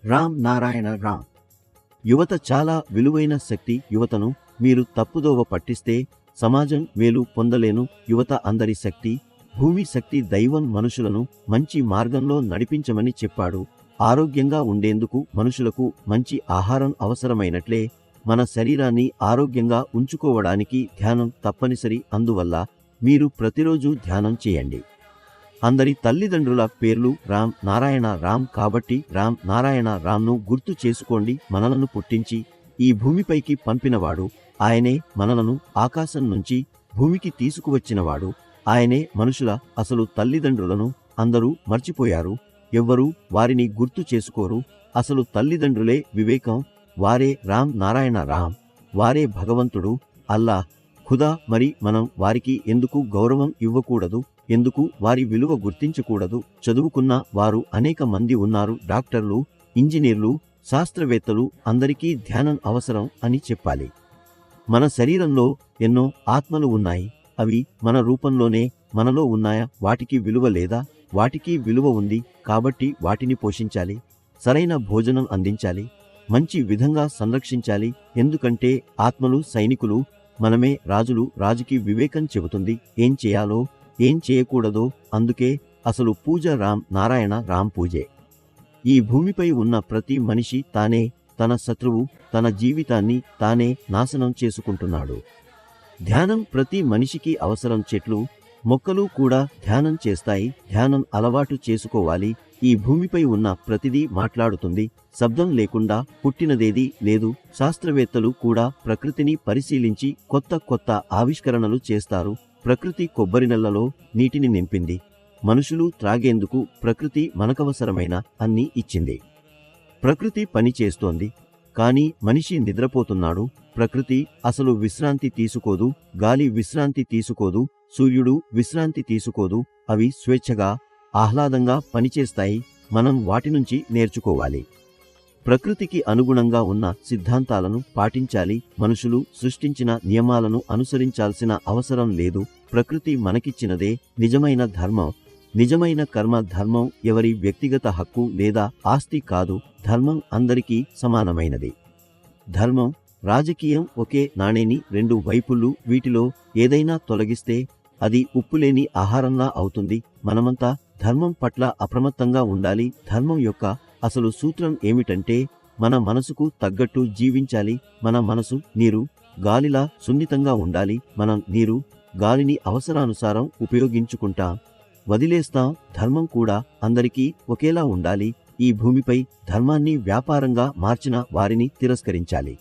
రామ్ నారాయణ రామ్. యువత చాలా విలువైన శక్తి. యువతను మీరు తప్పుదోవ పట్టిస్తే సమాజం మేలు పొందలేను. యువత అందరి శక్తి. భూమి శక్తి. దైవం మనుషులను మంచి మార్గంలో నడిపించమని చెప్పాడు. ఆరోగ్యంగా ఉండేందుకు మనుషులకు మంచి ఆహారం అవసరమైనట్లే మన శరీరాన్ని ఆరోగ్యంగా ఉంచుకోవడానికి ధ్యానం తప్పనిసరి. అందువల్ల మీరు ప్రతిరోజు ధ్యానం చేయండి. అందరి తల్లిదండ్రుల పేర్లు రామ్ నారాయణ రామ్ కాబట్టి రామ్ నారాయణ రామ్ను గుర్తు చేసుకోండి. మనలను పుట్టించి ఈ భూమిపైకి పంపినవాడు ఆయనే. మనలను ఆకాశం నుంచి భూమికి తీసుకువచ్చినవాడు ఆయనే. మనుషుల అసలు తల్లిదండ్రులను అందరూ మర్చిపోయారు. ఎవ్వరూ వారిని గుర్తు చేసుకోరు. అసలు తల్లిదండ్రులే వివేకం. వారే రామ్ నారాయణ రామ్. వారే భగవంతుడు, అల్లా, ఖుదా. మరి మనం వారికి ఎందుకు గౌరవం ఇవ్వకూడదు? ఎందుకు వారి విలువ గుర్తించకూడదు? చదువుకున్న వారు అనేక మంది ఉన్నారు. డాక్టర్లు, ఇంజనీర్లు, శాస్త్రవేత్తలు. అందరికీ ధ్యానం అవసరం అని చెప్పాలి. మన శరీరంలో ఎన్నో ఆత్మలు ఉన్నాయి. అవి మన రూపంలోనే మనలో ఉన్నాయా? వాటికి విలువ లేదా? వాటికి విలువ ఉంది. కాబట్టి వాటిని పోషించాలి. సరైన భోజనం అందించాలి. మంచి విధంగా సంరక్షించాలి. ఎందుకంటే ఆత్మలు సైనికులు, మనమే రాజులు. రాజుకి వివేకం చెబుతుంది ఏం చేయాలో ఏం చేయకూడదో. అందుకే అసలు పూజ రామ్ నారాయణ రామ్ పూజే. ఈ భూమిపై ఉన్న ప్రతి మనిషి తానే తన శత్రువు. తన జీవితాన్ని తానే నాశనం చేసుకుంటున్నాడు. ధ్యానం ప్రతి మనిషికి అవసరం. చెట్లు, మొక్కలు కూడా ధ్యానం చేస్తాయి. ధ్యానం అలవాటు చేసుకోవాలి. ఈ భూమిపై ఉన్న ప్రతిదీ మాట్లాడుతుంది. శబ్దం లేకుండా పుట్టినదేదీ లేదు. శాస్త్రవేత్తలు కూడా ప్రకృతిని పరిశీలించి కొత్త కొత్త ఆవిష్కరణలు చేస్తారు. ప్రకృతి కొబ్బరి నెల్లలో నీటిని నింపింది. మనుషులు త్రాగేందుకు ప్రకృతి మనకవసరమైన అన్నీ ఇచ్చింది. ప్రకృతి పని చేస్తోంది. కాని మనిషి నిద్రపోతున్నాడు. ప్రకృతి అసలు విశ్రాంతి తీసుకోదు. గాలి విశ్రాంతి తీసుకోదు. సూర్యుడు విశ్రాంతి తీసుకోదు. అవి స్వేచ్ఛగా ఆహ్లాదంగా పనిచేస్తాయి. మనం వాటి నుంచి నేర్చుకోవాలి. ప్రకృతికి అనుగుణంగా ఉన్న సిద్ధాంతాలను పాటించాలి. మనుషులు సృష్టించిన నియమాలను అనుసరించాల్సిన అవసరం లేదు. ప్రకృతి మనకిచ్చినదే నిజమైన ధర్మం. నిజమైన కర్మ. ధర్మం ఎవరి వ్యక్తిగత హక్కు లేదా ఆస్తి కాదు. ధర్మం అందరికీ సమానమైనది. ధర్మం, రాజకీయం ఒకే నాణేని రెండు వైపులు. వీటిలో ఏదైనా తొలగిస్తే అది ఉప్పులేని ఆహారంలా అవుతుంది. మనమంతా ధర్మం పట్ల అప్రమత్తంగా ఉండాలి. ధర్మం యొక్క అసలు సూత్రం ఏమిటంటే మన మనసుకు తగ్గట్టు జీవించాలి. మన మనసు నీరు, గాలిలా సున్నితంగా ఉండాలి. మనం నీరు, గాలిని అవసరానుసారం ఉపయోగించుకుంటాం, వదిలేస్తాం. ధర్మం కూడా అందరికీ ఒకేలా ఉండాలి. ఈ భూమిపై ధర్మాన్ని వ్యాపారంగా మార్చిన వారిని తిరస్కరించాలి.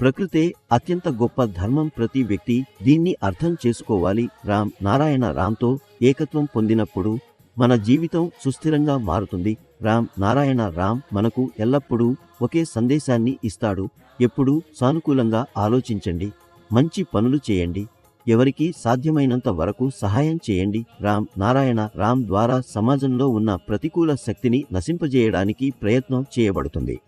ప్రకృతే అత్యంత గొప్ప ధర్మం. ప్రతి వ్యక్తి దీన్ని అర్థం చేసుకోవాలి. రామ్ నారాయణ రామ్తో ఏకత్వం పొందినప్పుడు మన జీవితం సుస్థిరంగా మారుతుంది. రామ్ నారాయణ రామ్ మనకు ఎల్లప్పుడూ ఒకే సందేశాన్ని ఇస్తాడు. ఎప్పుడూ సానుకూలంగా ఆలోచించండి. మంచి పనులు చేయండి. ఎవరికి సాధ్యమైనంత వరకు సహాయం చేయండి. రామ్ నారాయణ రామ్ ద్వారా సమాజంలో ఉన్న ప్రతికూల శక్తిని నశింపజేయడానికి ప్రయత్నం చేయబడుతుంది.